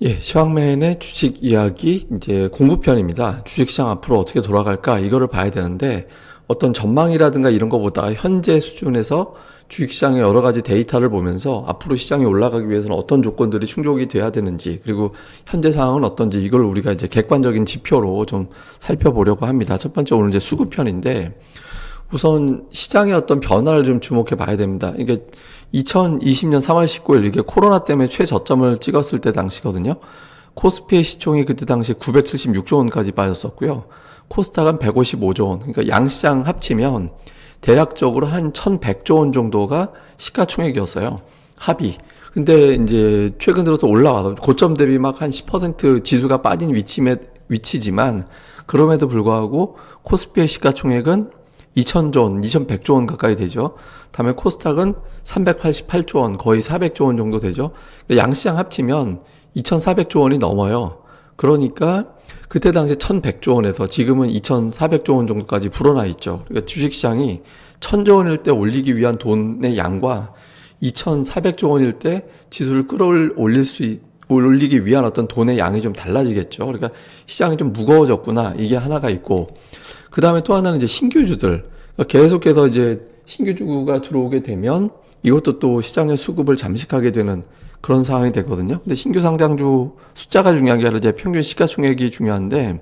예, 시황맨의 주식 이야기 이제 공부편입니다. 주식시장 앞으로 어떻게 돌아갈까 이거를 봐야 되는데 어떤 전망이라든가 이런 거보다 현재 수준에서 주식시장의 여러 가지 데이터를 보면서 앞으로 시장이 올라가기 위해서는 어떤 조건들이 충족이 돼야 되는지 그리고 현재 상황은 어떤지 이걸 우리가 이제 객관적인 지표로 좀 살펴보려고 합니다. 첫 번째 오늘 이제 수급편인데 우선 시장의 어떤 변화를 좀 주목해 봐야 됩니다. 이게 2020년 3월 19일 이게 코로나 때문에 최저점을 찍었을 때 당시거든요. 코스피의 시총이 그때 당시 976조 원까지 빠졌었고요. 코스닥은 155조 원. 그러니까 양시장 합치면 대략적으로 한 1100조 원 정도가 시가총액이었어요. 합이. 근데 이제 최근 들어서 올라와서 고점 대비 막 한 10% 지수가 빠진 위치지만 그럼에도 불구하고 코스피의 시가총액은 2000조 원, 2100조 원 가까이 되죠. 다음에 코스닥은 388조 원, 거의 400조 원 정도 되죠. 양시장 합치면 2400조 원이 넘어요. 그러니까 그때 당시 1100조 원에서 지금은 2400조 원 정도까지 불어나 있죠. 그러니까 주식시장이 1000조 원일 때 올리기 위한 돈의 양과 2400조 원일 때 지수를 올리기 위한 어떤 돈의 양이 좀 달라지겠죠. 그러니까 시장이 좀 무거워졌구나. 이게 하나가 있고. 그 다음에 또 하나는 이제 신규주들. 그러니까 계속해서 이제 신규주가 들어오게 되면 이것도 또 시장의 수급을 잠식하게 되는 그런 상황이 되거든요. 근데 신규 상장주 숫자가 중요한 게 아니라 이제 평균 시가총액이 중요한데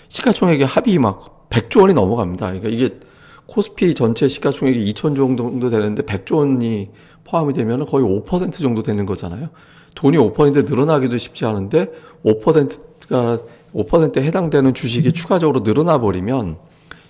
시가총액의 합이 막 100조 원이 넘어갑니다. 그러니까 이게 코스피 전체 시가총액이 2,000조 정도 되는데 100조 원이 포함이 되면 거의 5% 정도 되는 거잖아요. 돈이 5% 늘어나기도 쉽지 않은데 5%에 해당되는 주식이 추가적으로 늘어나 버리면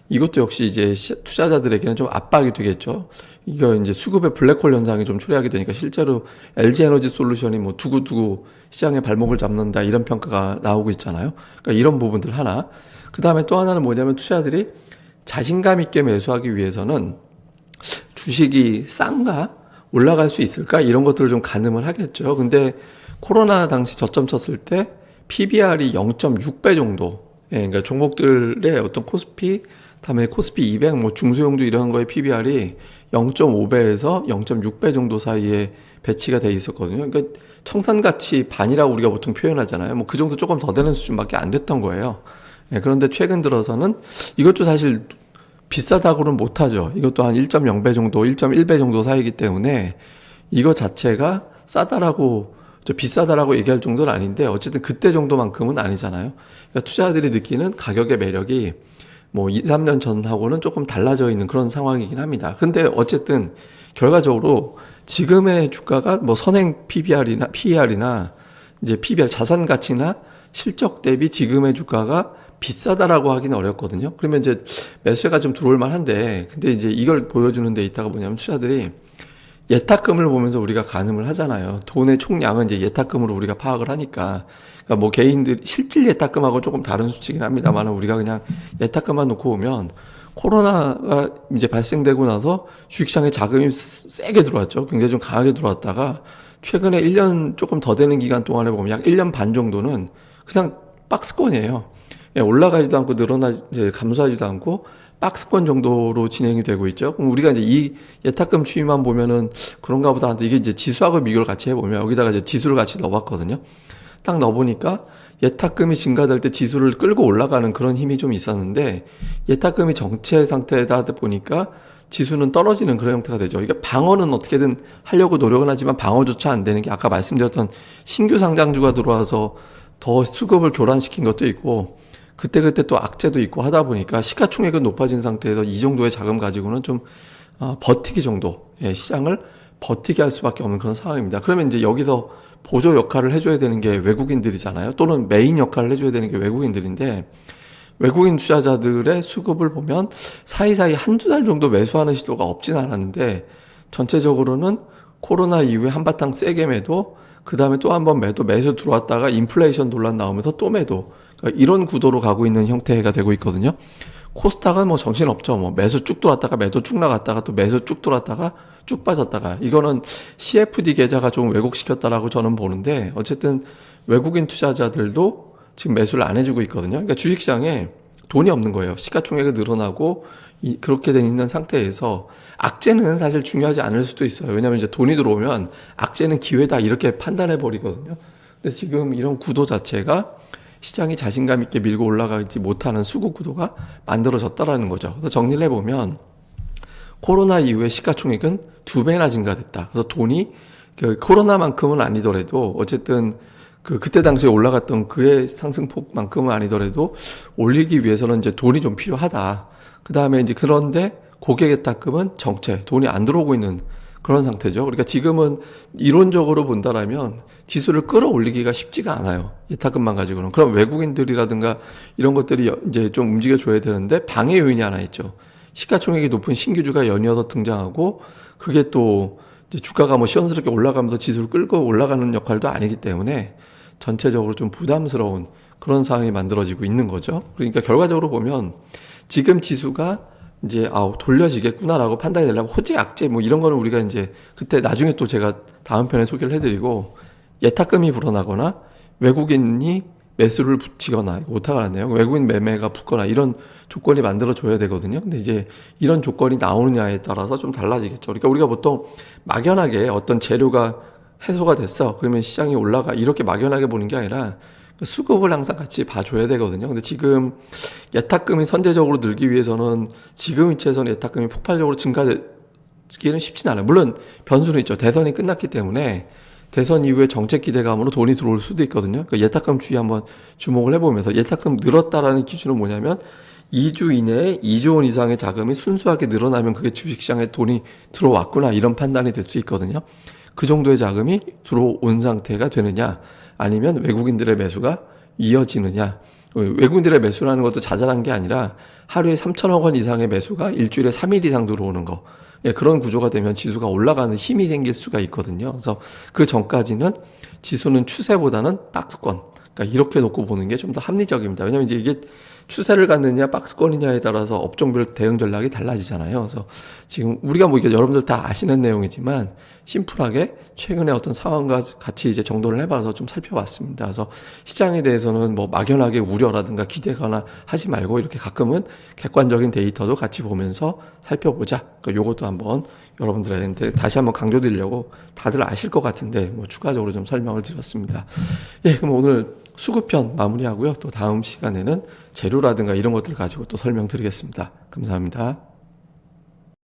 이것도 역시 이제 투자자들에게는 좀 압박이 되겠죠. 이거 이제 수급의 블랙홀 현상이 좀 초래하게 되니까 실제로 LG 에너지 솔루션이 뭐 두고두고 시장의 발목을 잡는다 이런 평가가 나오고 있잖아요. 그러니까 이런 부분들 하나. 그 다음에 또 하나는 뭐냐면 투자자들이 자신감 있게 매수하기 위해서는 주식이 싼가? 올라갈 수 있을까? 이런 것들을 좀 가늠을 하겠죠. 근데 코로나 당시 저점 쳤을 때 PBR이 0.6배 정도. 예, 그러니까 종목들의 어떤 코스피, 다음에 코스피 200, 뭐 중소형주 이런 거의 PBR이 0.5배에서 0.6배 정도 사이에 배치가 돼 있었거든요. 그러니까 청산가치 반이라고 우리가 보통 표현하잖아요. 뭐 그 정도 조금 더 되는 수준밖에 안 됐던 거예요. 예, 그런데 최근 들어서는 이것도 사실 비싸다고는 못하죠. 이것도 한 1.0배 정도, 1.1배 정도 사이기 때문에 이거 자체가 싸다라고, 비싸다라고 얘기할 정도는 아닌데 어쨌든 그때 정도만큼은 아니잖아요. 그러니까 투자자들이 느끼는 가격의 매력이 뭐 2, 3년 전하고는 조금 달라져 있는 그런 상황이긴 합니다. 근데 어쨌든 결과적으로 지금의 주가가 뭐 선행 PER이나 이제 PBR 자산 가치나 실적 대비 지금의 주가가 비싸다라고 하기는 어렵거든요. 그러면 이제 매수세가 좀 들어올 만한데, 근데 이제 이걸 보여주는 데이터가 뭐냐면 투자들이 예탁금을 보면서 우리가 가늠을 하잖아요. 돈의 총량은 이제 예탁금으로 우리가 파악을 하니까. 그러니까 뭐 개인들 실질 예탁금하고 조금 다른 수치긴 합니다만 우리가 그냥 예탁금만 놓고 보면 코로나가 이제 발생되고 나서 주식시장에 자금이 세게 들어왔죠. 굉장히 좀 강하게 들어왔다가 최근에 1년 조금 더 되는 기간 동안에 보면 약 1년 반 정도는 그냥 박스권이에요. 올라가지도 않고 이제 감소하지도 않고 박스권 정도로 진행이 되고 있죠. 그럼 우리가 이제 이 예탁금 추이만 보면은 그런가 보다 하는데 이게 이제 지수하고 비교를 같이 해보면 여기다가 이제 지수를 같이 넣어봤거든요. 딱 넣어보니까 예탁금이 증가될 때 지수를 끌고 올라가는 그런 힘이 좀 있었는데 예탁금이 정체 상태다 보니까 지수는 떨어지는 그런 형태가 되죠. 그러니까 방어는 어떻게든 하려고 노력은 하지만 방어조차 안 되는 게 아까 말씀드렸던 신규 상장주가 들어와서 더 수급을 교란시킨 것도 있고 그때 또 악재도 있고 하다 보니까 시가총액은 높아진 상태에서 이 정도의 자금 가지고는 좀 버티기 정도, 예, 시장을 버티게 할 수밖에 없는 그런 상황입니다. 그러면 이제 여기서 보조 역할을 해줘야 되는 게 외국인들이잖아요. 또는 메인 역할을 해줘야 되는 게 외국인들인데 외국인 투자자들의 수급을 보면 사이사이 한두 달 정도 매수하는 시도가 없진 않았는데 전체적으로는 코로나 이후에 한바탕 세게 매도, 그 다음에 또 한 번 매수 들어왔다가 인플레이션 논란 나오면서 또 매도, 그러니까 이런 구도로 가고 있는 형태가 되고 있거든요. 코스닥은 뭐 정신없죠. 뭐 매수 쭉 들어왔다가 매도 쭉 나갔다가 또 매수 쭉 들어왔다가 쭉 빠졌다가 이거는 CFD 계좌가 좀 왜곡시켰다라고 저는 보는데 어쨌든 외국인 투자자들도 지금 매수를 안 해주고 있거든요. 그러니까 주식시장에 돈이 없는 거예요. 시가총액이 늘어나고 그렇게 돼 있는 상태에서 악재는 사실 중요하지 않을 수도 있어요. 왜냐하면 이제 돈이 들어오면 악재는 기회다 이렇게 판단해 버리거든요. 근데 지금 이런 구도 자체가 시장이 자신감 있게 밀고 올라가지 못하는 수급 구도가 만들어졌다라는 거죠. 그래서 정리를 해보면 코로나 이후에 시가총액은 2배나 증가됐다. 그래서 돈이 코로나만큼은 아니더라도 어쨌든 그때 당시에 올라갔던 그의 상승폭만큼은 아니더라도 올리기 위해서는 이제 돈이 좀 필요하다. 그 다음에 이제 그런데 고객 예탁금은 정체, 돈이 안 들어오고 있는 그런 상태죠. 그러니까 지금은 이론적으로 본다라면 지수를 끌어올리기가 쉽지가 않아요. 예탁금만 가지고는. 그럼 외국인들이라든가 이런 것들이 이제 좀 움직여줘야 되는데 방해 요인이 하나 있죠. 시가총액이 높은 신규주가 연이어서 등장하고 그게 또 이제 주가가 뭐 시원스럽게 올라가면서 지수를 끌고 올라가는 역할도 아니기 때문에 전체적으로 좀 부담스러운 그런 상황이 만들어지고 있는 거죠. 그러니까 결과적으로 보면 지금 지수가 이제 돌려지겠구나라고 판단이 되려면 호재 악재 뭐 이런 거는 우리가 이제 그때 나중에 또 제가 다음 편에 소개를 해드리고 예탁금이 불어나거나 외국인이 매수를 붙이거나 오타가 났네요. 외국인 매매가 붙거나 이런 조건이 만들어줘야 되거든요. 근데 이제 이런 조건이 나오느냐에 따라서 좀 달라지겠죠. 그러니까 우리가 보통 막연하게 어떤 재료가 해소가 됐어. 그러면 시장이 올라가. 이렇게 막연하게 보는 게 아니라 수급을 항상 같이 봐줘야 되거든요. 근데 지금 예탁금이 선제적으로 늘기 위해서는 지금 위치에서는 예탁금이 폭발적으로 증가되기는 쉽진 않아요. 물론 변수는 있죠. 대선이 끝났기 때문에 대선 이후에 정책 기대감으로 돈이 들어올 수도 있거든요. 그러니까 예탁금 추이 한번 주목을 해보면서 예탁금 늘었다라는 기준은 뭐냐면 2주 이내에 2조 원 이상의 자금이 순수하게 늘어나면 그게 주식시장에 돈이 들어왔구나 이런 판단이 될 수 있거든요. 그 정도의 자금이 들어온 상태가 되느냐 아니면 외국인들의 매수가 이어지느냐. 외국인들의 매수라는 것도 자잘한 게 아니라 하루에 3천억 원 이상의 매수가 일주일에 3일 이상 들어오는 거. 그런 구조가 되면 지수가 올라가는 힘이 생길 수가 있거든요. 그래서 그 전까지는 지수는 추세보다는 박스권. 그러니까 이렇게 놓고 보는 게 좀 더 합리적입니다. 왜냐하면 이제 이게 추세를 갖느냐 박스권이냐에 따라서 업종별 대응 전략이 달라지잖아요. 그래서 지금 우리가 뭐 이게 여러분들 다 아시는 내용이지만 심플하게 최근에 어떤 상황과 같이 이제 정돈을 해봐서 좀 살펴봤습니다. 그래서 시장에 대해서는 뭐 막연하게 우려라든가 기대거나 하지 말고 이렇게 가끔은 객관적인 데이터도 같이 보면서 살펴보자. 그러니까 요것도 한번 여러분들한테 다시 한번 강조드리려고 다들 아실 것 같은데 뭐 추가적으로 좀 설명을 드렸습니다. 예, 그럼 오늘 수급편 마무리하고요. 또 다음 시간에는 재료라든가 이런 것들을 가지고 또 설명드리겠습니다. 감사합니다.